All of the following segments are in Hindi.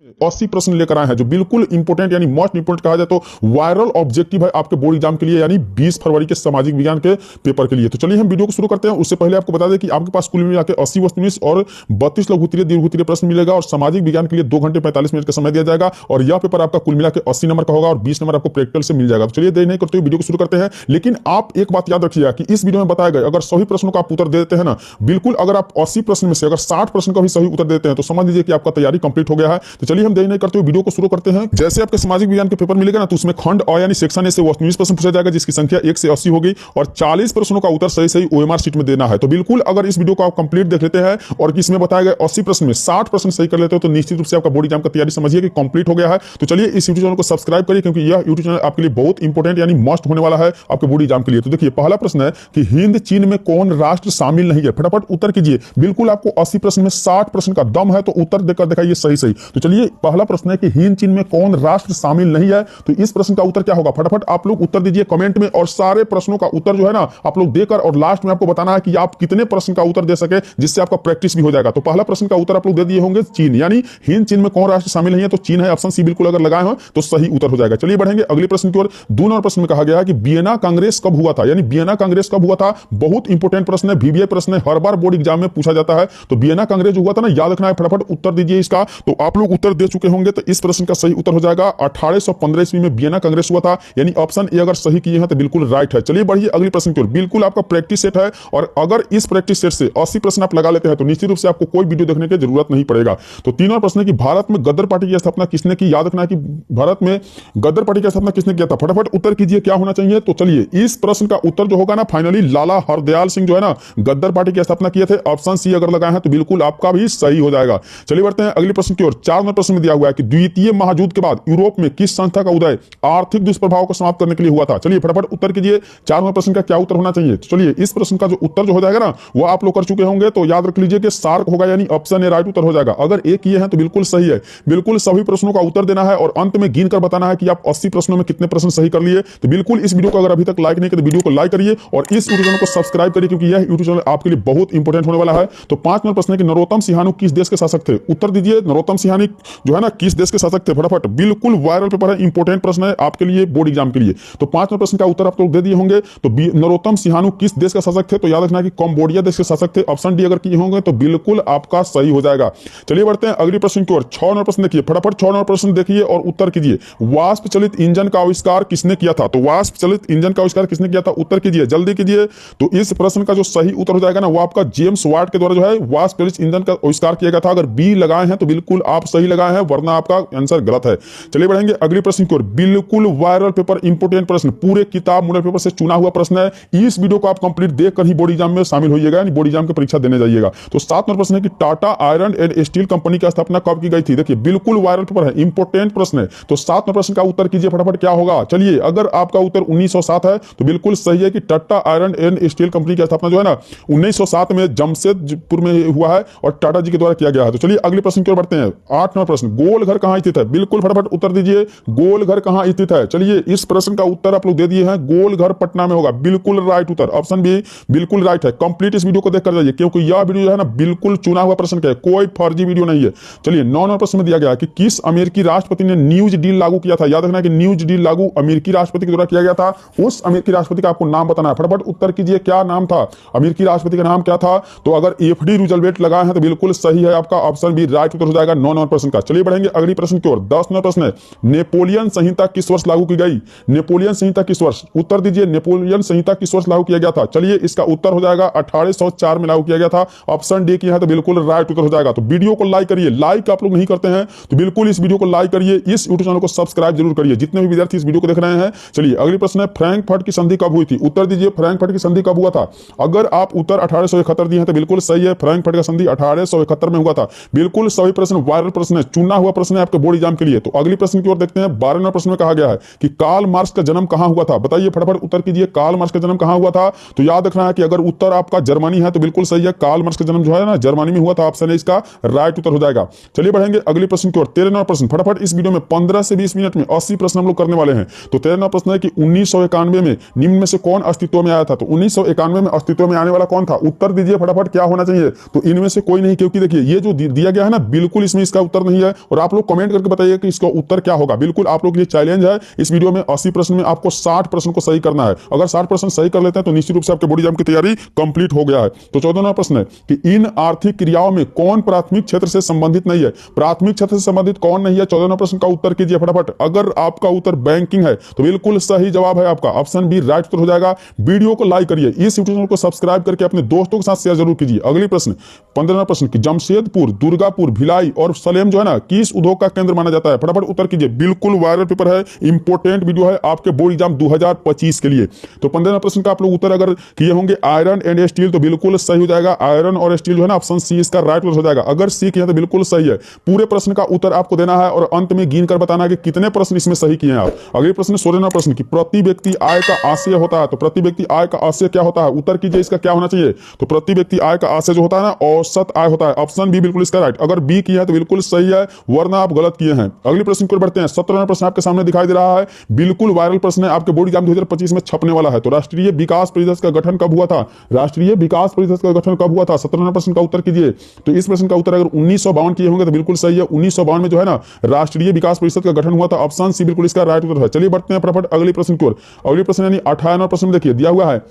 80 प्रश्न लेकर आए हैं जो बिल्कुल इंपोर्टेंट यानी मोस्ट इंपोर्टेंट कहा जाए तो वायरल ऑब्जेक्टिव है आपके बोर्ड एग्जाम के लिए यानी 20 फरवरी के सामाजिक विज्ञान के पेपर के लिए। तो चलिए हम वीडियो को शुरू करते हैं। उससे पहले आपको बता दें कि आपके पास कुल मिला के 80 वस्तुनिष्ठ और 32 लघु उत्तरीय दीर्घ उत्तरीय प्रश्न मिलेगा और सामाजिक विज्ञान के लिए 2 घंटे 45 मिनट का समय दिया जाएगा और यह पेपर आपका कुल मिला के 80 नंबर का होगा और 20 नंबर आपको प्रैक्टिकल से मिल जाएगा। तो चलिए देर नहीं करते हुए वीडियो को शुरू करते हैं। लेकिन आप एक बात याद रखिएगा कि इस वीडियो में बताया गया अगर सभी प्रश्नों का आप उत्तर दे देते हैं ना, बिल्कुल अगर आप 80 प्रश्न में से अगर 60 प्रश्न का भी सही उत्तर देते हैं तो समझ लीजिए कि आपका तैयारी कंप्लीट हो गया है। तो चलिए हम देर नहीं करते हुए वीडियो को शुरू करते हैं। जैसे आपके सामाजिक विज्ञान के पेपर मिलेगा ना तो उसमें खंड अ यानी सेक्शन ए से 19 प्रश्न पूछा जाएगा जिसकी संख्या 1 से 80 होगी और 40 प्रश्नों का उत्तर सही सही ओएमआर शीट में देना है। तो बिल्कुल अगर इस वीडियो को आप कंप्लीट देख लेते हैं और इसमें बताया गया 80 प्रश्न में 60 प्रश्न सही कर लेते हो तो निश्चित रूप से आपका बोर्ड एग्जाम का तैयारी समझिए कि कंप्लीट हो गया है। तो चलिए इस यूट्यूब चैनल को सब्सक्राइब करिए क्योंकि यह यूट्यूब चैनल आपके लिए बहुत इंपॉर्टेंट यानी मस्ट होने वाला है आपके बोर्ड एग्जाम के लिए। तो देखिए पहला प्रश्न है कि हिंद चीन में कौन राष्ट्र शामिल नहीं है, फटाफट उत्तर कीजिए। बिल्कुल आपको 80 प्रश्न में 60 प्रश्न का दम है तो उत्तर देकर दिखाइए सही सही। तो चलिए पहला प्रश्न है कि हिंद चीन में कौन राष्ट्र शामिल नहीं है, तो इस प्रश्न का उत्तर क्या होगा फटाफट आप लोग उत्तर दीजिए कमेंट में और सारे प्रश्नों का उत्तर जो है ना आप लोग देकर और लास्ट में आपको बताना है कि आप कितने प्रश्न का उत्तर दे सके जिससे आपका प्रैक्टिस भी हो जाएगा। तो पहला प्रश्न का उत्तर आप लोग दे दिए होंगे चीन, यानी हिंद चीन में कौन राष्ट्र शामिल नहीं है तो चीन है, ऑप्शन सी बिल्कुल अगर लगाए हो तो सही उत्तर हो जाएगा। चलिए बढ़ेंगे अगले प्रश्न की ओर। 2 नंबर प्रश्न में कहा गया है कि वियना कांग्रेस कब हुआ था, यानी वियना कांग्रेस कब हुआ था, बहुत इंपॉर्टेंट प्रश्न है, वीवीआई प्रश्न है, हर बार बोर्ड एग्जाम में पूछा जाता है। तो वियना कांग्रेस जो हुआ था ना याद रखना है, फटाफट उत्तर दीजिए इसका। तो आप लोग उत्तर दे चुके होंगे तो इस प्रश्न का सही उत्तर हो जाएगा 1815 ईस्वी में वियना कांग्रेस हुआ था, यानी ऑप्शन ए अगर सही किए हैं तो बिल्कुल राइट है। चलिए बढ़िए अगले प्रश्न की ओर। बिल्कुल आपका प्रैक्टिस सेट है और अगर इस प्रैक्टिस सेट से 80 प्रश्न आप लगा लेते हैं तो निश्चित रूप से आपको कोई वीडियो देखने की जरूरत नहीं पड़ेगा। तो 3 नंबर प्रश्न है कि भारत में गदर पार्टी की स्थापना किसने की, याद रखना है कि भारत में गदर पार्टी की स्थापना किसने किया था, फटाफट उत्तर कीजिए क्या होना चाहिए। तो चलिए इस प्रश्न का उत्तर जो होगा ना फाइनली लाला हरदयाल सिंह जो है ना गदर पार्टी की स्थापना किए थे, ऑप्शन सी अगर लगाए हैं तो बिल्कुल आपका भी सही हो जाएगा। चलिए बढ़ते हैं अगले प्रश्न की ओर। 4 नंबर प्रश्न में दिया हुआ है कि द्वितीय महायुद्ध के बाद यूरोप में किस संस्था का उदय आर्थिक दुष्प्रभाव को समाप्त करने के लिए हुआ था। चलिए फटाफट उत्तर कीजिए 4 नंबर प्रश्न का क्या उत्तर होना चाहिए। तो चलिए इस प्रश्न का जो उत्तर जो हो जाएगा ना वो आप लोग कर चुके होंगे तो याद रख लीजिए कि सार्क होगा, यानी ऑप्शन ए राइट उत्तर हो जाएगा। अगर ए किए हैं तो बिल्कुल सही है, बिल्कुल सभी प्रश्नों का उत्तर देना है और अंत में गिनकर बताना है कि आप 80 प्रश्नों में कितने प्रश्न सही कर लिए। तो बिल्कुल इस वीडियो को अगर अभी तक लाइक नहीं किया तो वीडियो को लाइक करिए और इस यूट्यूब चैनल को सब्सक्राइब करिए क्योंकि यह यूट्यूब चैनल आपके लिए बहुत इंपॉर्टेंट होने वाला है। तो 5 नंबर प्रश्न है कि नरोत्तम सिंहानु किस देश के शासक थे, उत्तर दीजिए। नरोत्तम सिंहानु जो है ना किस देश के शासक थे, फटाफट बिल्कुल वायरल पेपर है, इंपॉर्टेंट प्रश्न है आपके लिए बोर्ड एग्जाम के लिए। तो 5 नंबर प्रश्न का उत्तर आप लोग दे दिए होंगे। तो नरोत्तम सिंहानु किस देश का शासक थे, तो याद रखना कि कंबोडिया देश के शासक थे, ऑप्शन डी अगर किए होंगे तो बिल्कुल आपका सही हो जाएगा। चलिए बढ़ते हैं अगले प्रश्न की ओर। 6 नंबर प्रश्न देखिए, फटाफट 6 नंबर प्रश्न देखिए और उत्तर कीजिए। वाष्प चलित इंजन का आविष्कार किसने किया था, तो वाष्प चलित इंजन का आविष्कार किसने किया था, उत्तर कीजिए जल्दी कीजिए। तो इस प्रश्न का जो सही उत्तर हो जाएगा ना वो आपका जेम्स वाट के द्वारा जो है वाष्प चलित इंजन का आविष्कार किया गया था। अगर बी लगाए हैं तो बिल्कुल आप सही लगाए हैं वरना आपका आंसर गलत है। चलिए बढ़ेंगे अगले प्रश्न की ओर। बिल्कुल वायरल पेपर, इंपोर्टेंट प्रश्न, पूरे किताब मॉडल पेपर से चुना हुआ प्रश्न है। इस वीडियो को आप कंप्लीट देखकर ही बोर्ड एग्जाम में शामिल होइएगा, यानी बोर्ड एग्जाम की परीक्षा देने जाइएगा। तो 7 नंबर प्रश्न है कि Tata iron and steel company की स्थापना कब की गई थी, देखिए बिल्कुल वायरल पेपर है, इंपोर्टेंट प्रश्न है। तो 7 नंबर प्रश्न का उत्तर कीजिए फटाफट क्या होगा। चलिए अगर आपका उत्तर 1907 है तो बिल्कुल सही है कि Tata iron and steel company की स्थापना जो है ना 1907 में जमशेदपुर में हुआ है और टाटा जी के द्वारा किया गया है। तो चलिए अगले प्रश्न की ओर बढ़ते हैं। 8 नंबर प्रश्न, गोल घर कहां स्थित है, बिल्कुल फटाफट उत्तर दीजिए, गोल घर कहां स्थित है। चलिए इस प्रश्न का उत्तर आप लोग दे दिए हैं, गोल घर पटना में होगा, बिल्कुल राइट उत्तर, ऑप्शन बी बिल्कुल राइट है। कंप्लीट इस वीडियो को देखकर जाइए क्योंकि यह वीडियो जो है ना बिल्कुल चुना हुआ प्रश्न का है, कोई फर्जी वीडियो नहीं है। चलिए 9 नंबर प्रश्न में दिया गया कि किस अमेरिकी राष्ट्रपति ने न्यूज डील लागू किया था, याद रखना कि न्यूज डील लागू अमेरिकी राष्ट्रपति के द्वारा किया गया था। उस अमेरिकी राष्ट्रपति का आपको नाम बताना है, फटाफट उत्तर कीजिए क्या नाम था, अमेरिकी राष्ट्रपति का नाम क्या था। तो अगर एफडी रूजवेल्ट लगाए हैं तो बिल्कुल सही है, आपका ऑप्शन बी राइट उत्तर हो जाएगा 9 नंबर प्रश्न का। चलिए बढ़ेंगे अगली प्रश्न की ओर। 10 नंबर प्रश्न है, नेपोलियन संहिता किस वर्ष लागू की गई, नेपोलियन संहिता किस वर्ष, उत्तर दीजिए नेपोलियन संहिता किस वर्ष लागू किया गया था। चलिए इसका उत्तर हो जाएगा 1804 में लागू किया गया था, ऑप्शन डी किया है तो बिल्कुल राइट उत्तर हो जाएगा। तो वीडियो को लाइक करिए, लाइक आप लोग नहीं करते हैं तो बिल्कुल इस वीडियो को लाइक करिए, इस यूट्यूब चैनल को सब्सक्राइब जरूर करिए जितने भी विद्यार्थी इस वीडियो को देख रहे हैं। चलिए अगली प्रश्न है, फ्रैंकफर्ट की संधि कब हुई थी, उत्तर दीजिए फ्रैंकफर्ट की संधि कब हुआ था। अगर आप उत्तर 1871 दिए हैं तो बिल्कुल सही है, फ्रैंकफर्ट का संधि 1871 में हुआ था। बिल्कुल सभी प्रश्न वायरल प्रश्न है, चुना हुआ प्रश्न है आपके बोर्ड एग्जाम के लिए। तो अगली प्रश्न की ओर देखते हैं। 12 नंबर प्रश्न में कहा गया है कि कार्ल मार्क्स का जन्म कहां हुआ था, बताइए फटाफट उत्तर कीजिए, कार्ल मार्क्स का जन्म कहां हुआ था। तो याद रखना है कि अगर उत्तर आपका जर्मनी है तो बिल्कुल सही है, कार्ल मार्क्स का जन्म जो है ना जर्मनी में हुआ था, ऑप्शन है इसका राइट उत्तर हो जाएगा। चलिए बढ़ेंगे अगली प्रश्न की ओर। 13 नंबर प्रश्न, फटाफट इस वीडियो में 15 से 20 मिनट में 80 प्रश्न हम लोग करने वाले हैं। तो 13 नंबर प्रश्न है कि 1991 में निम्न में से कौन अस्तित्व में आया था, तो 1991 में अस्तित्व में आने वाला कौन था, उत्तर दीजिए फटाफट क्या होना चाहिए। तो इनमें से कोई नहीं, क्योंकि देखिए ये जो दिया गया है ना बिल्कुल इसमें इसका उत्तर नहीं नहीं है, और आप लोग कमेंट करके बताइए कि इसका उत्तर क्या होगा। बिल्कुल आप लोग के लिए चैलेंज है, इस वीडियो में 80 प्रश्न में आपको 60 प्रश्न को सही करना है। अगर 60 प्रश्न सही कर लेते हैं तो निश्चित रूप से आपके बोर्ड एग्जाम की तैयारी कंप्लीट हो गया है। तो 14वां प्रश्न है कि इन आर्थिक क्रियाओं में कौन प्राथमिक क्षेत्र से संबंधित नहीं है। प्राथमिक क्षेत्र से संबंधित कौन नहीं है, 14वां प्रश्न का उत्तर कीजिए फटाफट। अगर आपका उत्तर बैंकिंग है तो बिल्कुल सही जवाब है आपका ऑप्शन बी राइट उत्तर हो जाएगा। वीडियो को लाइक करिए, इस यूट्यूब चैनल को सब्सक्राइब करके अपने दोस्तों के साथ शेयर जरूर कीजिए। अगली प्रश्न 15वां प्रश्न की जमशेदपुर, दुर्गापुर, भिलाई और सलेम जो है ना किस उद्योग का केंद्र माना जाता है। फटाफट उत्तर कीजिए, बिल्कुल वायरल पेपर है, इंपोर्टेंट वीडियो है आपके बोर्ड एग्जाम 2025 के लिए। तो 15वें प्रश्न का आप लोग उत्तर अगर किए होंगे आयरन एंड स्टील तो बिल्कुल सही हो जाएगा। आयरन और स्टील जो है ना ऑप्शन सी इसका राइट उत्तर हो जाएगा। अगर सी किया तो बिल्कुल सही है। पूरे प्रश्न का उत्तर आपको देना है और अंत में गिन कर बताना है कि कितने प्रश्न इसमें सही किए हैं आप। अगले प्रश्न 16वां प्रश्न की प्रति व्यक्ति आय का आशय होता है। तो प्रति व्यक्ति आय का आशय क्या होता है, उत्तर कीजिए इसका क्या होना चाहिए। तो प्रति व्यक्ति आय का आशय जो होता है ना औसत आय होता है। ऑप्शन बी बिल्कुल इसका राइट। अगर बी किया है तो बिल्कुल सही है, वरना आप गलत किए हैं। अगले प्रश्न को बढ़ते हैं। 17वां प्रश्न आपके सामने दिखाई दे रहा है, बिल्कुल वायरल प्रश्न है, आपके बोर्ड एग्जाम 2025 में छपने वाला है। तो राष्ट्रीय विकास परिषद का गठन कब हुआ था। राष्ट्रीय विकास परिषद का गठन कब हुआ था, 17वां प्रश्न का उत्तर कीजिए। तो इस प्रश्न का उत्तर अगर 1952 किए होंगे तो बिल्कुल सही है। 1952 में जो है ना राष्ट्रीय विकास परिषद का गठन हुआ था। ऑप्शन सी बिल्कुल इसका राइट उत्तर है। चलिए बढ़ते हैं फटाफट अगले प्रश्न की ओर। अगले प्रश्न यानी 58वां प्रश्न देखिए दिया हुआ है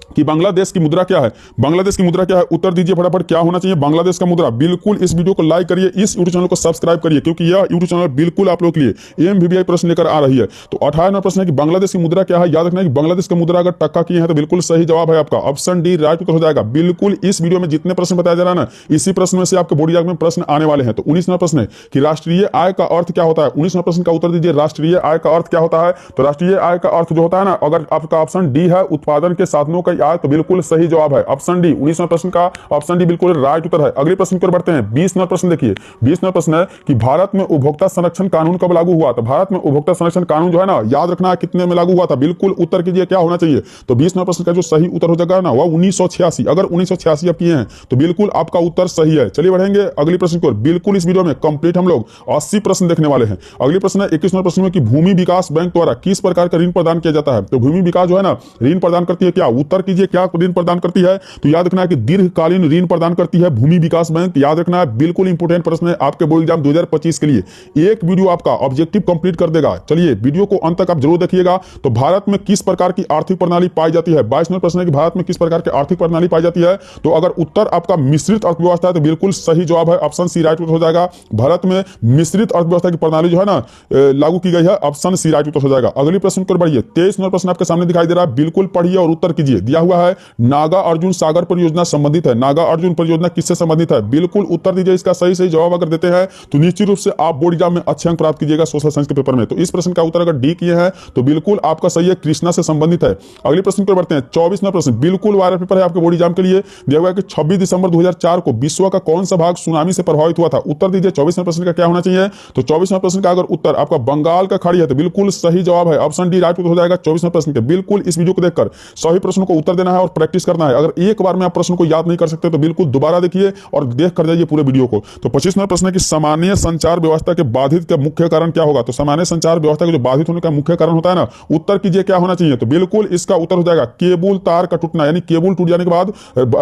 कि बांग्लादेश की मुद्रा क्या है। बांग्लादेश की मुद्रा क्या है, उत्तर दीजिए फटाफट क्या होना चाहिए बांग्लादेश का मुद्रा। बिल्कुल इस वीडियो को लाइक करिए, इस यूट्यूब चैनल को सब्सक्राइब करिए, क्योंकि यह यूट्यूब चैनल बिल्कुल आप लोगों के लिए एमवीबीआई प्रश्न लेकर आ रही है। तो 58वां प्रश्न है कि बांग्लादेश की मुद्रा क्या है। याद रखना है कि बांग्लादेश की मुद्रा अगर टक्का की है तो बिल्कुल सही जवाब है आपका ऑप्शन डी राइट उत्तर हो जाएगा। बिल्कुल इस वीडियो में जितने प्रश्न बताया जा रहा है ना इसी प्रश्न में से आपके बोर्ड एग्जाम में प्रश्न आने वाले हैं। तो 19वां प्रश्न है कि राष्ट्रीय आय का अर्थ क्या होता है। 19वां प्रश्न का उत्तर दीजिए, राष्ट्रीय आय का अर्थ क्या होता है। तो राष्ट्रीय आय का अर्थ जो होता है ना, अगर आपका ऑप्शन डी है उत्पादन के साधनों का आय, तो बिल्कुल सही जवाब है ऑप्शन डी। 19वां प्रश्न का ऑप्शन डी बिल्कुल राइट उत्तर है। अगले प्रश्न की ओर बढ़ते हैं। 20वां प्रश्न देखिए, 20वां प्रश्न है कि भारत में उपभोक्ता संरक्षण कानून कब लागू हुआ। तो भारत में उपभोक्ता संरक्षण कानून जो है ना याद रखना है कितने में लागू हुआ था। बिल्कुल उत्तर कीजिए क्या होना चाहिए। तो 20वां प्रश्न का जो सही उत्तर हो जाएगा ना वह 1986। अगर 1986 आप किए हैं तो बिल्कुल आपका उत्तर सही है। चलिए बढ़ेंगे अगले प्रश्न की ओर। बिल्कुल इस वीडियो में कंप्लीट हम लोग 80 प्रश्न देखने वाले हैं। अगले प्रश्न है 21वां प्रश्न में कि भूमि विकास बैंक द्वारा किस प्रकार का ऋण प्रदान किया जाता है। तो भूमि विकास जो है ना ऋण प्रदान करती है क्या, उत्तर कीजिए क्या ऋण प्रदान करती है। तो याद रखना है कि दीर्घकालीन ऋण प्रदान करती है भूमि विकास बैंक। याद रखना है बिल्कुल इंपोर्टेंट प्रश्न है आपके बोर्ड एग्जाम 2025 के लिए। एक वीडियो आपका ऑब्जेक्टिव कंप्लीट कर देगा। चलिए वीडियो को अंत तक आप जरूर देखिएगा। तो भारत में किस प्रकार की आर्थिक प्रणाली पाई जाती है। 22वां प्रश्न है कि भारत में किस प्रकार की आर्थिक प्रणाली पाई जाती है। तो अगर उत्तर आपका मिश्रित अर्थव्यवस्था है तो बिल्कुल सही जवाब है ऑप्शन सी राइट उत्तर हो जाएगा। भारत में मिश्रित अर्थव्यवस्था की प्रणाली जो है ना लागू की गई है, ऑप्शन सी राइट उत्तर हो जाएगा। अगली प्रश्न को बढ़िए। 23वां प्रश्न आपके सामने दिखाई दे रहा है, बिल्कुल पढ़िए और उत्तर कीजिए। दिया हुआ है नागा अर्जुन सागर परियोजना संबंधित है। नागा अर्जुन परियोजना किससे संबंधित है, बिल्कुल उत्तर दीजिए। इसका सही सही जवाब अगर देते हैं तो निश्चित रूप से आप बोर्ड एग्जाम में अच्छे अंक प्राप्त कीजिएगा सोशल साइंस के पेपर में। तो इस प्रश्न का उत्तर अगर डी किए हैं तो बिल्कुल आपका सही है, कृष्णा से संबंधित है। अगले प्रश्न पर बढ़ते हैं। 24वां प्रश्न बिल्कुल वायरल पेपर है आपके बोर्ड एग्जाम के लिए। दिया हुआ है कि 26 दिसंबर 2004 को विश्व का कौन सा भाग सुनामी से प्रभावित हुआ था। उत्तर दीजिए 24वें प्रश्न का क्या होना चाहिए। तो 24वें प्रश्न का अगर उत्तर आपका बंगाल का खाड़ी है तो बिल्कुल सही जवाब है ऑप्शन डी राइट उत्तर हो जाएगा 24वें प्रश्न के। बिल्कुल इस वीडियो को देखकर सही प्रश्नों को उत्तर देना है और प्रैक्टिस करना है। अगर एक बार में आप प्रश्न को याद नहीं कर सकते तो बिल्कुल दोबारा देखिए और देख कर जाइए पूरे वीडियो को। तो 25वां प्रश्न है कि सामान्य संचार व्यवस्था के बाधित का मुख्य कारण क्या होगा। तो सामान्य संचार व्यवस्था के जो बाधित होने का मुख्य कारण होता है ना, उत्तर कीजिए क्या होना चाहिए। तो बिल्कुल इसका उत्तर हो जाएगा केबल तार का टूटना, यानी केबल टूट जाने के बाद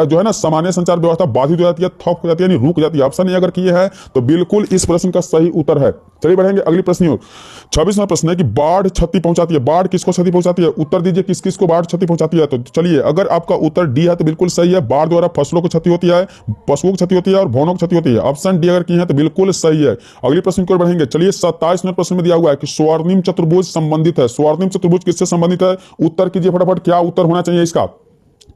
जो है ना सामान्य संचार व्यवस्था बाधित हो जाती है, ठप हो जाती है, यानी रुक जाती है। ऑप्शन ए अगर किए हैं तो बिल्कुल इस प्रश्न का सही उत्तर है। चलिए बढ़ेंगे अगली प्रश्न की ओर। 26वां प्रश्न है कि बाढ़ क्षति पहुंचाती है। बाढ़ किसको क्षति पहुंचाती है, उत्तर दीजिए किस किस को बाढ़ क्षति पहुंचाती है। तो चलिए अगर आपका उत्तर डी है तो बिल्कुल सही है। बाढ़ द्वारा फसलों को क्षति होती है, पशुओं को क्षति होती है और भवनों को क्षति होती है। ऑप्शन डी अगर की है तो बिल्कुल सही है। अगले प्रश्न की ओर बढ़ेंगे। चलिए 27वें प्रश्न में दिया हुआ है कि स्वर्णिम चतुर्भुज संबंधित है। स्वर्णिम चतुर्भुज किससे संबंधित है, उत्तर कीजिए फटाफट क्या उत्तर होना चाहिए इसका।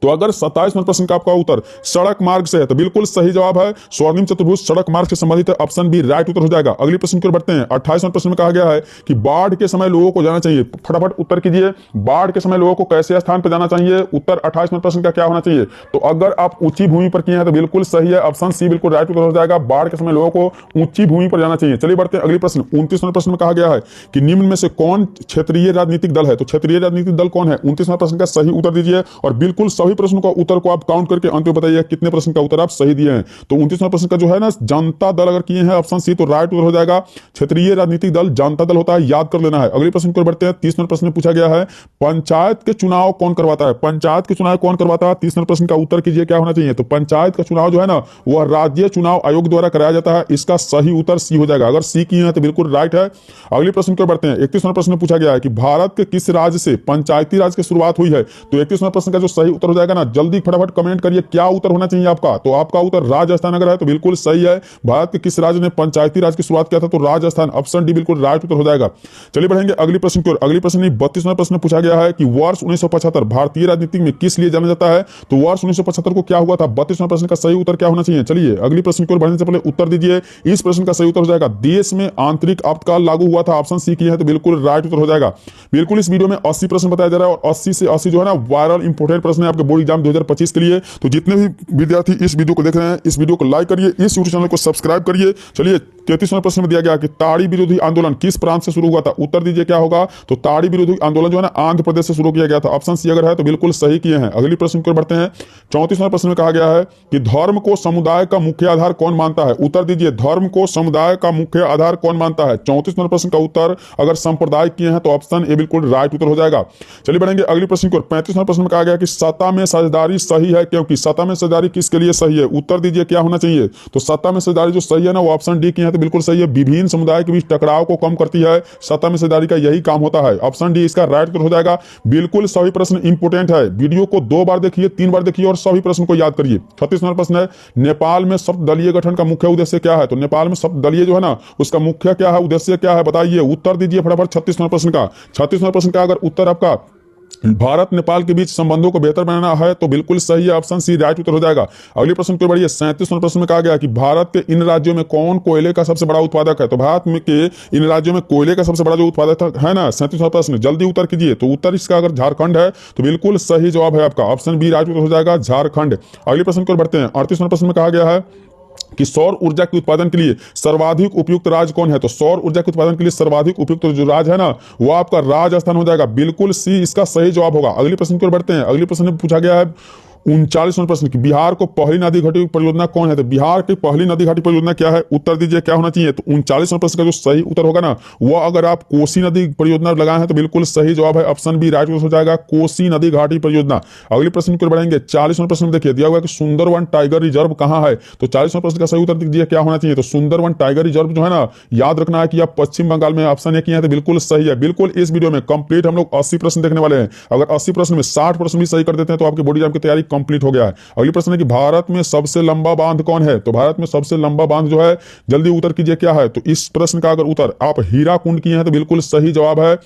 तो अगर 27वें प्रश्न का आपका उत्तर सड़क मार्ग से है तो बिल्कुल सही जवाब है स्वर्णिम चतुर्भुज सड़क मार्ग से संबंधित है, ऑप्शन बी राइट उत्तर हो जाएगा। अगली प्रश्न की ओर बढ़ते हैं। 28वें प्रश्न में कहा गया है कि बाढ़ के समय लोगों को जाना चाहिए। फटाफट उत्तर कीजिए, बाढ़ के समय लोगों को कैसे स्थान पर जाना चाहिए। उत्तर 28वें प्रश्न का क्या होना चाहिए। तो अगर आप ऊंची भूमि पर किए हैं तो बिल्कुल सही है, ऑप्शन सी बिल्कुल राइट उत्तर हो जाएगा। बाढ़ के समय लोगों को ऊंची भूमि पर जाना चाहिए। चलिए बढ़ते हैं अगले प्रश्न। 29वें प्रश्न में कहा गया है कि निम्न में से कौन क्षेत्रीय राजनीतिक दल है। तो क्षेत्रीय राजनीतिक दल कौन है, 29वें प्रश्न का सही उत्तर दीजिए और बिल्कुल सभी प्रश्नों का उत्तर को आप काउंट करके अंत में बताइए कितने प्रश्न का उत्तर आप सही दिए हैं। तो 29वां प्रश्न का जो है ना, जनता दल अगर किए हैं ऑप्शन सी, तो राइट उत्तर हो जाएगा। क्षेत्रीय राजनीतिक दल जनता दल होता है, याद कर लेना है। अगले प्रश्न को बढ़ते हैं। 30वां प्रश्न पूछा गया है, पंचायत के चुनाव कौन करवाता है? पंचायत के चुनाव कौन करवाता है? 30वां प्रश्न का उत्तर कीजिए क्या होना चाहिए। तो पंचायत का चुनाव जो है ना, वह राज्य चुनाव आयोग द्वारा कराया जाता है। इसका सही उत्तर सी हो जाएगा। अगर सी किए हैं तो बिल्कुल राइट है। अगले प्रश्न को बढ़ते हैं। 31वां प्रश्न पूछा गया है कि भारत के किस राज्य से पंचायती राज की शुरुआत हुई है? तो 31वां प्रश्न का जो सही उत्तर हो जाएगा ना, जल्दी फटाफट कमेंट करिए क्या उत्तर होना चाहिए आपका। तो आपका उत्तर राजस्थान अगर है तो बिल्कुल सही है। भारत के किस राज्य ने पंचायती राज की शुरुआत किया था? तो राजस्थान, ऑप्शन डी बिल्कुल राइट उत्तर हो जाएगा। चलिए बढ़ेंगे अगले प्रश्न की ओर। अगले प्रश्न 32वां प्रश्न पूछा गया है कि वर्ष 1975 भारतीय राजनीति में किस लिए जाना जाता है? तो वर्ष 1975 को क्या हुआ था? 32वां प्रश्न का सही उत्तर क्या होना चाहिए? चलिए अगले प्रश्न की ओर बढ़ने से पहले उत्तर दीजिए। इस प्रश्न का सही उत्तर हो जाएगा, देश में आंतरिक आपातकाल लागू हुआ था। ऑप्शन सी किया है तो बिल्कुल राइट उत्तर हो जाएगा। बिल्कुल इस वीडियो में 80 प्रश्न बताया जा रहा है और 80 से 80 जो है ना वायरल इंपोर्टेंट प्रश्न है आपके बोर्ड एग्जाम 2025 के लिए। तो जितने भी विद्यार्थी इस वीडियो को देख रहे हैं, इस वीडियो को लाइक करिए, इस यूट्यूब चैनल को सब्सक्राइब करिए। चलिए 33वां प्रश्न में दिया गया कि ताड़ी विरोधी आंदोलन किस प्रांत से शुरू हुआ था? उत्तर दीजिए क्या होगा। तो ताड़ी विरोधी आंदोलन जो है ना आंध्र प्रदेश से शुरू किया गया था। ऑप्शन सी अगर है तो बिल्कुल सही किए हैं। अगली प्रश्न की ओर बढ़ते हैं। 34वां प्रश्न में कहा गया है कि धर्म को समुदाय का मुख्य आधार कौन मानता है? उत्तर दीजिए, धर्म को समुदाय का मुख्य आधार कौन मानता है? 34वां प्रश्न का उत्तर अगर संप्रदाय किए हैं तो ऑप्शन ए बिल्कुल राइट उत्तर हो जाएगा। चलिए बढ़ेंगे अगली प्रश्न की ओर। 35वां प्रश्न में कहा गया कि सत्ता में साझेदारी सही है क्योंकि। सत्ता में साझेदारी किसके लिए सही है? उत्तर दीजिए क्या होना चाहिए। तो सत्ता में साझेदारी जो सही है ना, वो ऑप्शन डी की है तो बिल्कुल सही है। विभिन्न समुदाय के बीच टकराव को कम करती है, सत्ता में साझेदारी का यही काम होता है। ऑप्शन डी इसका राइट उत्तर हो जाएगा। बिल्कुल सभी प्रश्न इंपोर्टेंट है। वीडियो को 2 बार देखिए, 3 बार देखिए और सभी प्रश्न को याद करिए। 36वां प्रश्न है, नेपाल में सर्वदलीय गठन का मुख्य उद्देश्य क्या है? तो नेपाल में सर्वदलीय जो है ना, उसका मुख्य क्या है, उद्देश्य क्या है, बताइए। उत्तर दीजिए फटाफट 36वां प्रश्न का। 36वां प्रश्न का अगर उत्तर आपका भारत नेपाल के बीच संबंधों को बेहतर बनाना है तो बिल्कुल सही है। ऑप्शन सी राइट उत्तर हो जाएगा। अगले प्रश्न की बढ़िए। 37वां प्रश्न में कहा गया कि भारत के इन राज्यों में कौन कोयले का सबसे बड़ा उत्पादक है? तो भारत में के इन राज्यों में कोयले का सबसे बड़ा जो उत्पादक है ना, 37वां प्रश्न, जल्दी उत्तर कीजिए। तो उत्तर इसका अगर झारखंड है तो बिल्कुल सही जवाब है आपका। ऑप्शन बी राइट उत्तर हो जाएगा, झारखंड। अगले प्रश्न की ओर बढ़ते हैं। 38वां प्रश्न में कहा गया है कि सौर ऊर्जा के उत्पादन के लिए सर्वाधिक उपयुक्त राज्य कौन है? तो सौर ऊर्जा के उत्पादन के लिए सर्वाधिक उपयुक्त जो राज्य है ना, वो आपका राजस्थान हो जाएगा। बिल्कुल सी इसका सही जवाब होगा। अगले प्रश्न की ओर बढ़ते हैं। अगले प्रश्न में पूछा गया है 39वां प्रश्न की बिहार को पहली नदी घाटी परियोजना कौन है? तो बिहार की पहली नदी घाटी परियोजना क्या है? उत्तर दीजिए क्या होना चाहिए। तो 39वां प्रश्न का जो सही उत्तर होगा ना, वो अगर आप कोसी नदी परियोजना लगाए हैं तो बिल्कुल सही जवाब है। ऑप्शन बी राइट हो जाएगा, कोसी नदी घाटी परियोजना। अगले प्रश्न की ओर बढ़ेंगे। 40वां प्रश्न देखिए, दिया हुआ कि सुंदरवन टाइगर रिजर्व कहाँ है? तो 40वां प्रश्न का सही उत्तर दीजिए क्या होना चाहिए। तो सुंदरवन टाइगर रिजर्व जो है ना, याद रखना है कि आप पश्चिम बंगाल में। ऑप्शन ए किए हैं तो बिल्कुल सही है। बिल्कुल इस वीडियो में कंप्लीट हम लोग 80 प्रश्न देखने वाले हैं। अगर 80 प्रश्न में 60 प्रश्न भी सही कर देते हैं तो आपके बोर्ड एग्जाम की तैयारी कंप्लीट हो गया है। अगली प्रश्न है कि भारत में सबसे लंबा बांध कौन है? तो भारत में सबसे लंबा बांध जो है, जल्दी उत्तर कीजिए क्या है। तो इस प्रश्न का अगर उत्तर आप हीराकुंड किए हैं तो बिल्कुल सही जवाब है।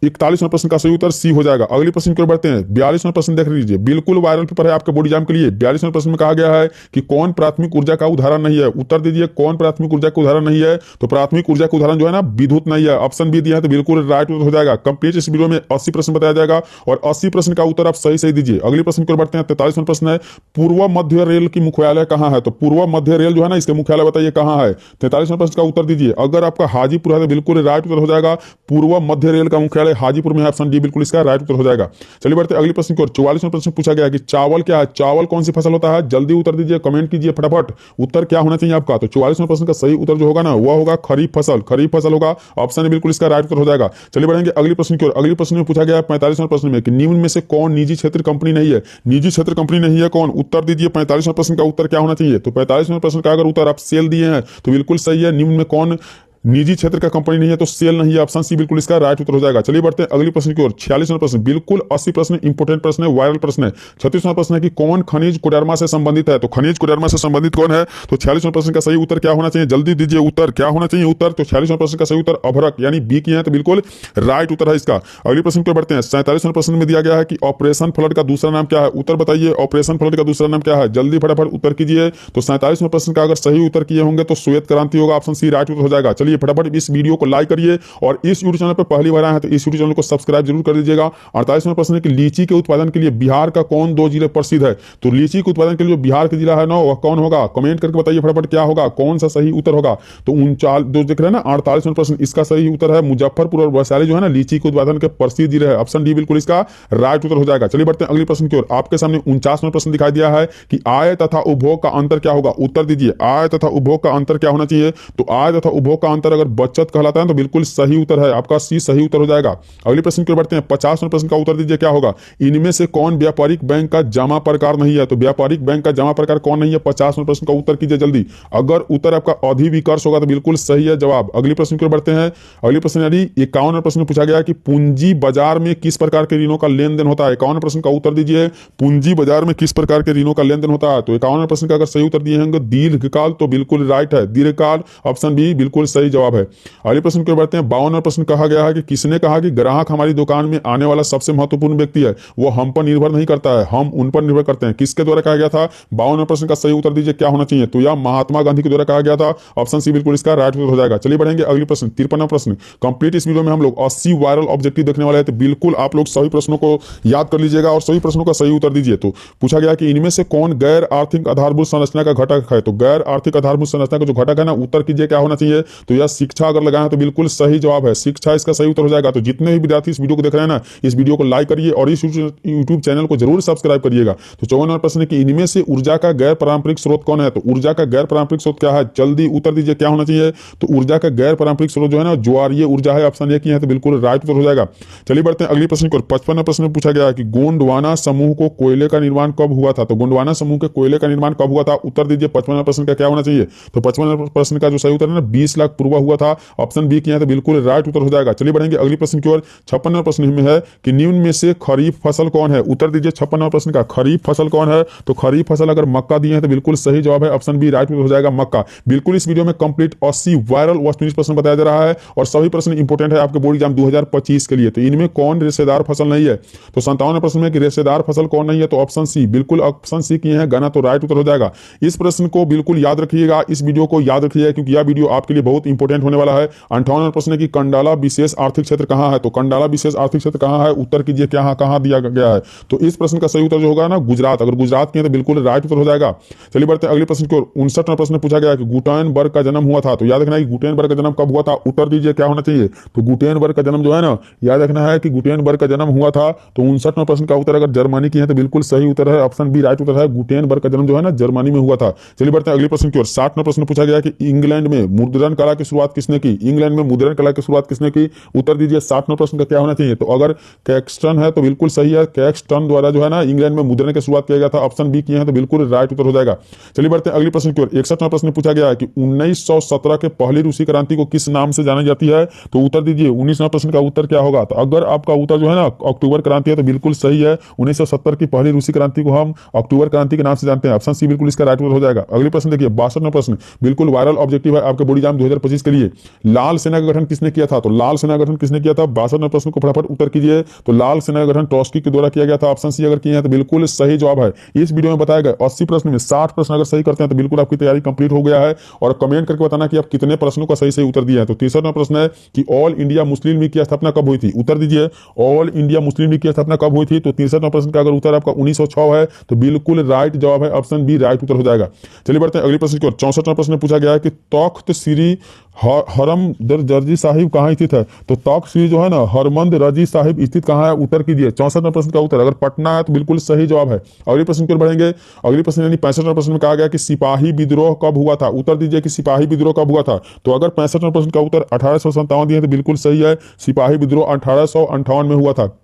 41वां प्रश्न का सही उत्तर सी हो जाएगा। अगले प्रश्न की ओर बढ़ते हैं। 42वां प्रश्न देख लीजिए, बिल्कुल वायरल पेपर है आपके बोर्ड एग्जाम के लिए। 42वां प्रश्न में कहा गया है कि कौन प्राथमिक ऊर्जा का उदाहरण नहीं है? उत्तर दीजिए कौन प्राथमिक ऊर्जा का उदाहरण नहीं है। तो प्राथमिक ऊर्जा का उदाहरण जो है ना, विद्युत नहीं है। ऑप्शन बी दिया है तो बिल्कुल राइट उत्तर हो जाएगा। कंप्लीट इस वीडियो में 80 प्रश्न बताया जाएगा और 80 प्रश्न का उत्तर आप सही सही दीजिए। अगले प्रश्न की ओर बढ़ते हैं। 43वां प्रश्न है, पूर्व मध्य रेल की मुख्यालय कहाँ है? तो पूर्व मध्य रेल जो है ना, इसके मुख्यालय बताइए कहाँ है। 43वां प्रश्न का उत्तर दीजिए। अगर आपका हाजीपुर है तो बिल्कुल राइट उत्तर हो जाएगा। पूर्व मध्य रेल का मुख्यालय हाजीपुर में। ऑप्शन डी बिल्कुल इसका राइट उत्तर हो जाएगा। चलिए बढ़ते अगले प्रश्न की ओर। 44वां प्रश्न पूछा गया कि चावल क्या है? चावल कौन सी फसल होता है? जल्दी उत्तर दीजिए, कमेंट कीजिए फटाफट। उत्तर क्या होना चाहिए आपका। तो 44वां प्रश्न का सही उत्तर जो होगा ना, वह होगा खरीफ फसल। खरीफ फसल होगा। ऑप्शन बिल्कुल इसका राइट उत्तर हो जाएगा। चलिए बढ़ेंगे अगले प्रश्न की ओर। अगले प्रश्न में पूछा गया 45वां प्रश्न में कि निम्न में से कौन निजी क्षेत्र कंपनी नहीं है? निजी क्षेत्र कंपनी नहीं है कौन? उत्तर दीजिए। 45वां प्रश्न का उत्तर क्या होना चाहिए। तो 45वां प्रश्न का अगर उत्तर आप सेल दिए हैं तो बिल्कुल सही है। निम्न में कौन निजी क्षेत्र का कंपनी नहीं है? तो सेल नहीं है। ऑप्शन सी बिल्कुल इसका राइट उत्तर हो जाएगा। चलिए बढ़ते हैं अगले प्रश्न की ओर। 46वां प्रश्न, बिल्कुल 80 प्रश्न इंपोर्टेंट प्रश्न है, वायरल प्रश्न है। 36वां प्रश्न है कि कौन खनिज कोडरमा से संबंधित है? तो खनिज कोडरमा से संबंधित कौन है? तो 46वां प्रश्न का सही उत्तर क्या होना चाहिए, जल्दी दीजिए उत्तर क्या होना चाहिए उत्तर। तो 46वां प्रश्न का सही उत्तर अभरक यानी बी की है तो बिल्कुल राइट उत्तर है इसका। अगले प्रश्न की ओर बढ़ते हैं। 47वां प्रश्न में दिया गया है कि ऑपरेशन फ्लड का दूसरा नाम क्या है? उत्तर बताइए ऑपरेशन फ्लड का दूसरा नाम क्या है, जल्दी फटाफट उत्तर कीजिए। तो 47वां प्रश्न का अगर सही उत्तर किए होंगे तो श्वेत क्रांति होगा। ऑप्शन सी राइट उत्तर हो जाएगा। चलिए लिए फटाफट इस वीडियो को लाइक करिए और इस यूट्यूब चैनल पर पहली बार आए हैं तो इस यूट्यूब चैनल को सब्सक्राइब जरूर कर दीजिएगा। 48वां प्रश्न है कि लीची के उत्पादन के लिए बिहार का कौन 2 जिले प्रसिद्ध है? तो लीची के उत्पादन के लिए जो बिहार का जिला है ना वह कौन होगा? कमेंट करके बताइए फटाफट क्या होगा, कौन सा सही उत्तर होगा। तो 49 देख रहे हैं ना 48वां प्रश्न, इसका सही उत्तर है मुजफ्फरपुर और वैशाली जो है ना लीची के उत्पादन के प्रसिद्ध जिले है। ऑप्शन डी बिल्कुल इसका राइट उत्तर हो जाएगा। चलिए बढ़ते हैं अगले प्रश्न की ओर। आपके सामने 49वां प्रश्न दिखाई दिया है कि आय तथा उपभोग का अंतर क्या होगा? उत्तर दीजिए, आय तथा उपभोग का अंतर क्या होना चाहिए? तो आय तथा उपभोग का अंतर अगर बचत कहलाता है तो बिल्कुल सही उत्तर है, आपका सी सही उत्तर हो जाएगा। अगले प्रश्न की ओर बढ़ते हैं। 50वां प्रश्न का उत्तर दीजिए क्या होगा? इनमें से कौन व्यापारिक बैंक का जमा प्रकार नहीं है? तो व्यापारिक बैंक का जमा प्रकार कौन नहीं है? 50वां प्रश्न का उत्तर कीजिए जल्दी। अगर उत्तर आपका अधिविकर्ष होगा तो बिल्कुल सही है जवाब। अगले प्रश्न की ओर बढ़ते हैं। अगले प्रश्न यानी 51वां प्रश्न पूछा गया कि पूंजी बाजार में किस प्रकार के ऋणों का लेन देन होता है? 51वां प्रश्न का उत्तर दीजिए, पूंजी बाजार में किस प्रकार के ऋणों का लेन देन होता है? तो 51वां प्रश्न का अगर सही उत्तर दिए होंगे दीर्घकाल, तो बिल्कुल राइट है, दीर्घकाल ऑप्शन बी बिल्कुल सही जवाब है। अगले प्रश्न की ओर बढ़ते हैं। 52वां प्रश्न कहा गया है कि किसने कहा कि ग्राहक हमारी दुकान में आने वाला सबसे महत्वपूर्ण व्यक्ति है, वो हम पर निर्भर नहीं करता है, हम उन पर निर्भर करते हैं। किसके द्वारा कहा गया था? 52वां प्रश्न का सही उत्तर दीजिए क्या होना चाहिए? तो यह महात्मा गांधी के द्वारा कहा गया था। ऑप्शन सी बिल्कुल इसका राइट उत्तर हो जाएगा। चलिए बढ़ेंगे अगले प्रश्न 53वां प्रश्न। कंप्लीट इस वीडियो में हम लोग 80 वायरल ऑब्जेक्टिव देखने वाले हैं, तो बिल्कुल आप लोग सभी प्रश्नों को याद कर लीजिएगा और सभी प्रश्नों का सही उत्तर दीजिए। तो पूछा गया कि इनमें से कौन गैर आर्थिक आधारभूत संरचना का घटक है? तो गैर आर्थिक आधारभूत संरचना का जो घटक है ना, उत्तर कीजिए क्या होना चाहिए? तो यह शिक्षा अगर लगाए तो बिल्कुल सही जवाब है, शिक्षा इसका सही उत्तर हो जाएगा। तो जितने भी विद्यार्थी इस वीडियो को देख रहे हैं ना, इस वीडियो को लाइक करिए और इस यूट्यूब चैनल को जरूर सब्सक्राइब करिएगा। तो 54वां प्रश्न है कि इनमें से ऊर्जा का गैर पारंपरिक स्रोत कौन है? तो ऊर्जा का गैर पारंपरिक स्रोत क्या है? जल्दी उत्तर दीजिए क्या होना चाहिए? तो ऊर्जा का गैर पारंपरिक स्रोत जो है ना ज्वारीय ऊर्जा है, ऑप्शन ए की है, तो बिल्कुल राइट उत्तर हो जाएगा। चलिए बढ़ते हैं अगली प्रश्न को। 55वां प्रश्न में पूछा गया है कि गोंडवाना समूह को कोयले का निर्माण कब हुआ था? तो गोंडवाना समूह के कोयले का निर्माण कब हुआ था? उत्तर दीजिए 55वां प्रश्न का क्या होना चाहिए? तो 55वां प्रश्न का जो सही उत्तर है ना 20 लाख पूर्व हुआ था, ऑप्शन बी की है, तो बिल्कुल राइट उत्तर हो जाएगा। चलिए बढ़ेंगे अगली प्रश्न की ओर। 56वां प्रश्न में है कि निम्न में से खरीफ फसल कौन है? उत्तर दीजिए 56वां प्रश्न का खरीफ फसल कौन है? तो खरीफ फसल अगर मक्का दिए हैं तो बिल्कुल सही जवाब है, ऑप्शन बी राइट उत्तर हो जाएगा मक्का। बिल्कुल इस वीडियो में कंप्लीट 80 वायरल व फिनिश प्रश्न बताया जा रहा है और सभी प्रश्न इंपोर्टेंट है आपके बोर्ड एग्जाम 2025 के लिए। तो इनमें कौन रेशेदार फसल नहीं है? तो 57वां प्रश्न में कि रेशेदार फसल कौन नहीं है? तो ऑप्शन सी, बिल्कुल ऑप्शन सी किए हैं गना, तो राइट उत्तर हो जाएगा। इस प्रश्न को बिल्कुल याद रखिएगा, इस वीडियो को याद रखिएगा क्योंकि यह वीडियो आपके लिए बहुत इंपॉर्टेंट होने वाला है। 58वां प्रश्न है कि कंडाला विशेष आर्थिक क्षेत्र कहां है? तो कंडाला विशेष आर्थिक क्षेत्र कहां है? उत्तर कीजिए क्या कहां दिया गया है? तो इस प्रश्न का सही उत्तर जो होगा ना गुजरात, अगर गुजरात के तो बिल्कुल राइट उत्तर हो जाएगा। चलिए बढ़ते हैं अगले प्रश्न की ओर। 59वां प्रश्न पूछा गया कि गुटेनबर्ग का जन्म हुआ था, तो याद रखना है कि गुटेनबर्ग का जन्म कब हुआ था? उत्तर दीजिए क्या होना चाहिए? तो गुटेनबर्ग का जन्म जो है ना, याद रखना है कि गुटेनबर्ग का जन्म हुआ था। तो 59वां प्रश्न का उत्तर अगर जर्मनी की है तो बिल्कुल सही उत्तर है, ऑप्शन बी राइट उत्तर है, गुटेनबर्ग का जन्म जो है ना जर्मनी में हुआ था। चलिए बढ़ते हैं अगले प्रश्न की ओर। 60वां प्रश्न पूछा गया कि इंग्लैंड में मुद्रण कला की शुरुआत किसने की? इंग्लैंड में मुद्रण कला की शुरुआत किसने की? उत्तर दीजिए 60वां प्रश्न का क्या होना चाहिए? तो अगर कैक्सटन है तो बिल्कुल सही है, कैक्सटन द्वारा जो है ना इंग्लैंड में मुद्रण की शुरुआत किया गया था, ऑप्शन बी किए हैं, तो बिल्कुल राइट उत्तर हो जाएगा। चलिए बढ़ते हैं अगले प्रश्न की ओर। 61वां प्रश्न पूछा गया है कि 1917 के पहली रूसी क्रांति को किस नाम से जानी जाती है? तो उत्तर दीजिए 19वां प्रश्न का उत्तर क्या होगा? तो अगर आपका उत्तर जो है ना अक्टूबर क्रांति है तो बिल्कुल सही है, 1970 की पहली रूसी क्रांति को हम अक्टूबर क्रांति के नाम से जानते हैं, ऑप्शन सी बिल्कुल इसका राइट उत्तर हो जाएगा। अगले प्रश्न देखिए 62वां प्रश्न, बिल्कुल वायरल ऑब्जेक्टिव है आपके बोर्ड एग्जाम 2025 के लिए। लाल सेना का गठन किसने किया था? तो लाल सेना का गठन किसने किया था? 62वां प्रश्न को फटाफट उत्तर कीजिए। तो लाल सेना का गठन ट्रॉट्स्की के द्वारा किया गया था, ऑप्शन सी अगर किए हैं तो बिल्कुल सही जवाब है। इस वीडियो में बताया गया 80 प्रश्न में 60 प्रश्न अगर सही करते हैं तो बिल्कुल आपकी तैयारी कंप्लीट हो गया है। और कमेंट करके बताना कि आप कितने प्रश्नों का सही उत्तर दिया है। तो 63वां प्रश्न है कि ऑल इंडिया मुस्लिम लीग की स्थापना कब हुई थी? उत्तर दीजिए ऑल इंडिया मुस्लिम लीग की स्थापना कब हुई थी? तो 63वां प्रश्न का अगर उत्तर आपका 1906 है तो बिल्कुल राइट जवाब है, ऑप्शन बी राइट उत्तर हो जाएगा। चलिए बढ़ते हैं अगले प्रश्न की ओर। 64वां प्रश्न पूछा गया है कि तख्त श्री हरमंदिर रजी साहिब कहाँ स्थित है? तो तख्त श्री जो है ना हरमंदिर रजी साहिब स्थित कहाँ है? उत्तर कीजिए 64वां प्रश्न का उत्तर अगर पटना है तो बिल्कुल सही जवाब है। अगले प्रश्न की ओर बढ़ेंगे। अगले प्रश्न यानी 65वां प्रश्न में कहा गया कि सिपाही विद्रोह कब हुआ था? उत्तर दीजिए कि सिपाही विद्रोह कब हुआ था? तो अगर 65वां प्रश्न का उत्तर 1857 दिए तो बिल्कुल सही है, सिपाही विद्रोह 1858 में हुआ था।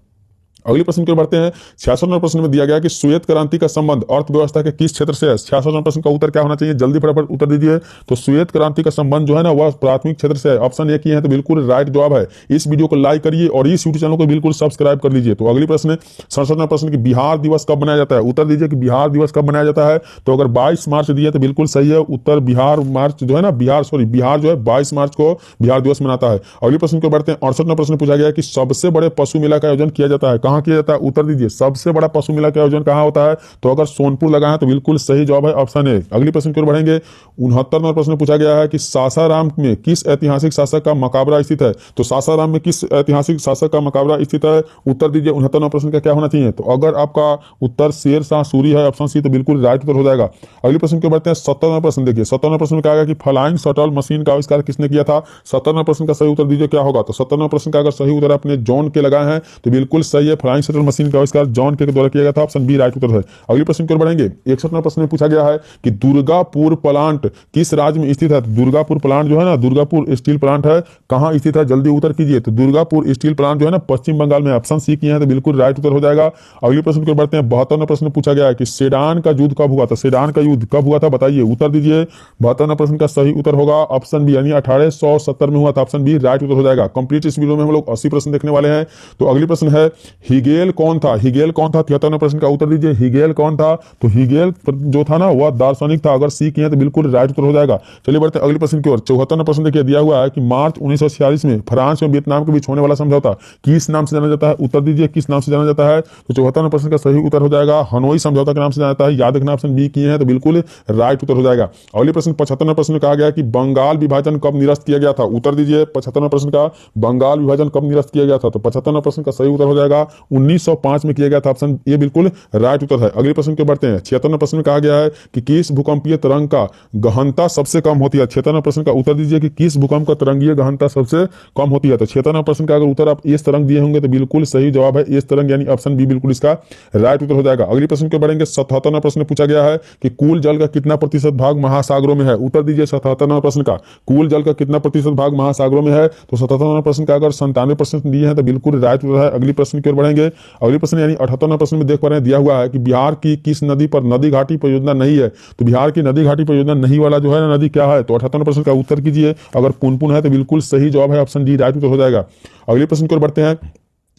अगले प्रश्न की ओर बढ़ते हैं। 66वां प्रश्न में दिया गया कि श्वेत क्रांति का संबंध अर्थव्यवस्था के किस क्षेत्र से है? 66वां प्रश्न का उत्तर क्या होना चाहिए? जल्दी फटाफट उत्तर दीजिए। तो श्वेत क्रांति का संबंध जो है ना वह प्राथमिक क्षेत्र से है, ऑप्शन ए की है, तो बिल्कुल राइट जवाब है। इस वीडियो को लाइक करिए और इस यूट्यूब चैनल को बिल्कुल सब्सक्राइब कर लीजिए। तो अगली प्रश्न 67वां प्रश्न की बिहार दिवस कब मनाया जाता है? उत्तर दीजिए कि बिहार दिवस कब मनाया जाता है? तो अगर 22 मार्च दिए तो बिल्कुल सही है उत्तर, बिहार मार्च जो है ना बिहार जो है 22 मार्च को बिहार दिवस मनाता है। अगले प्रश्न को बढ़ते हैं। 68वां प्रश्न पूछा गया कि सबसे बड़े पशु मेला का आयोजन किया जाता है कहाँ कहाँ किया जाता है? उत्तर दीजिए। सबसे बड़ा पशु मेला का आयोजन कहाँ होता है? तो अगर सोनपुर लगा है तो बिल्कुल सही जवाब है ऑप्शन ए। अगली प्रश्न की ओर बढ़ेंगे। 69 नंबर प्रश्न पूछा गया है कि सासाराम में किस ऐतिहासिक शासक का मकबरा स्थित है? तो सासाराम में किस ऐतिहासिक शासक का मकबरा स्थित है? उत्तर दीजिए। 69 नंबर प्रश्न का क्या होना चाहिए? तो अगर आपका उत्तर शेर शाह सूरी है ऑप्शन सी, तो बिल्कुल राइट उत्तर हो जाएगा। अगले प्रश्न की ओर बढ़ते हैं। 70 नंबर प्रश्न देखिए। 70 नंबर प्रश्न में कहा गया कि फ्लाइंग शटल मशीन का आविष्कार किसने किया था? 70 नंबर प्रश्न का सही उत्तर दीजिए क्या होगा? तो 70 नंबर प्रश्न का अगर सही उत्तर आपने जॉन के लगाए हैं तो बिल्कुल सही है। फ्लाइंग शटल मशीन का आविष्कार जॉन के द्वारा किया गया था। ऑप्शन बी राइट उत्तर है। अगले प्रश्न की ओर बढ़ेंगे। 61 नंबर प्रश्न में पूछा गया है कि दुर्गापुर प्लांट किस राज्य में स्थित है? दुर्गापुर प्लांट जो है ना, दुर्गापुर स्टील प्लांट है, कहाँ स्थित है? जल्दी उत्तर कीजिए। तो दुर्गापुर स्टील प्लांट जो है ना, पश्चिम बंगाल में। ऑप्शन सी किए हैं तो बिल्कुल राइट उत्तर हो जाएगा। अगले प्रश्न की ओर बढ़ते हैं। 72 नंबर प्रश्न पूछा गया है कि सेडान का युद्ध कब हुआ था? सेडान का युद्ध कब हुआ था बताइए, उत्तर दीजिए। 72 नंबर प्रश्न का सही उत्तर होगा ऑप्शन बी, यानी 1870 में हुआ था। ऑप्शन बी राइट उत्तर हो जाएगा। कंप्लीट इस वीडियो में हम लोग 80 प्रश्न देखने वाले हैं। तो अगली प्रश्न है हिगेल कौन था? हिगेल कौन था? 73 नंबर प्रश्न का उत्तर दीजिए। हिगेल कौन था? तो हिगेल जो था ना वह दार्शनिक था। अगर सी किए तो बिल्कुल राइट उत्तर हो जाएगा। चलिए बढ़ते हैं अगले प्रश्न की ओर। 74 नंबर प्रश्न देखिए दिया हुआ है कि मार्च 1946 में फ्रांस में वियतनाम के बीच होने वाला समझौता किस नाम से जाना जाता है? उत्तर दीजिए। किस नाम से जाना जाता है? तो 74 नंबर प्रश्न का सही उत्तर हो जाएगा हनोई समझौता के नाम से जाना जाता है। याद रखना ऑप्शन बी किए हैं तो बिल्कुल राइट उत्तर हो जाएगा। अगले प्रश्न 75 नंबर प्रश्न में कहा गया कि बंगाल विभाजन कब निरस्त किया गया था? उत्तर दीजिए। 75 नंबर प्रश्न का बंगाल विभाजन कब निरस्त किया गया था? तो 75 नंबर प्रश्न का सही उत्तर हो जाएगा 1905 में किया गया था। ऑप्शन ये बिल्कुल राइट उत्तर है। अगले प्रश्न के बढ़ते हैं। 76 नंबर प्रश्न में कहा गया है कि किस भूकंपीय तरंग का गहनता सबसे कम होती है? 76 नंबर प्रश्न का उत्तर दीजिए कि किस भूकंप का तरंगीय गहनता सबसे कम होती है? तो 76 नंबर प्रश्न का अगर उत्तर आप इस तरंग दिए होंगे तो बिल्कुल सही जवाब है इस तरंग, यानी ऑप्शन बी बिल्कुल इसका राइट उत्तर हो जाएगा। अगले प्रश्न के बढ़ेंगे। 77 नंबर प्रश्न पूछा गया है कि कुल जल का कितना प्रतिशत भाग महासागरों में है? उत्तर दीजिए। 77 नंबर प्रश्न का कुल जल का कितना प्रतिशत भाग महासागरों में है? तो 77 नंबर प्रश्न का अगर 97% दिए हैं तो बिल्कुल राइट उत्तर है। अगली प्रश्न की ओर बढ़ेंगे। अगले प्रश्न यानी 78 नंबर प्रश्न में देख पा रहे हैं दिया हुआ है कि बिहार की किस नदी पर नदी घाटी परियोजना नहीं है? तो बिहार की नदी घाटी परियोजना नहीं वाला जो है ना नदी क्या है? तो 78 नंबर प्रश्न का उत्तर कीजिए। अगर पुनपुन है तो बिल्कुल सही जवाब है ऑप्शन डी राइट उत्तर हो जाएगा। अगले प्रश्न की ओर बढ़ते हैं।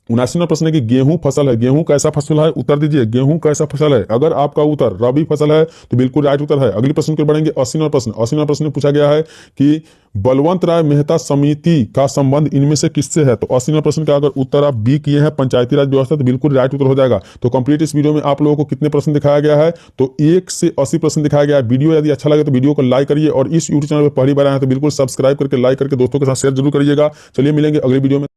79 नंबर प्रश्न है कि गेहूं फसल है, गेहूं कैसा फसल है? उत्तर दीजिए। गेहूं कैसा फसल है? अगर आपका उत्तर रबी फसल है तो बिल्कुल राइट उत्तर है। अगले प्रश्न की ओर बढ़ेंगे। 80 नंबर प्रश्न। 80 नंबर प्रश्न में पूछा गया है कि बलवंत राय मेहता समिति का संबंध इनमें से किससे है? तो 80 नंबर प्रश्न का अगर उत्तर आप बी किए हैं पंचायती राज व्यवस्था, तो बिल्कुल राइट उत्तर हो जाएगा। तो कंप्लीट इस वीडियो में आप लोगों को कितने प्रश्न दिखाया गया है? तो 1 से 80 प्रश्न दिखाया गया है। वीडियो यदि अच्छा लगे तो वीडियो को लाइक करिए और इस यूट्यूब चैनल पर पहली बार आए हैं तो बिल्कुल सब्सक्राइब करके लाइक करके दोस्तों के साथ शेयर जरूर करिएगा। चलिए मिलेंगे अगले वीडियो में।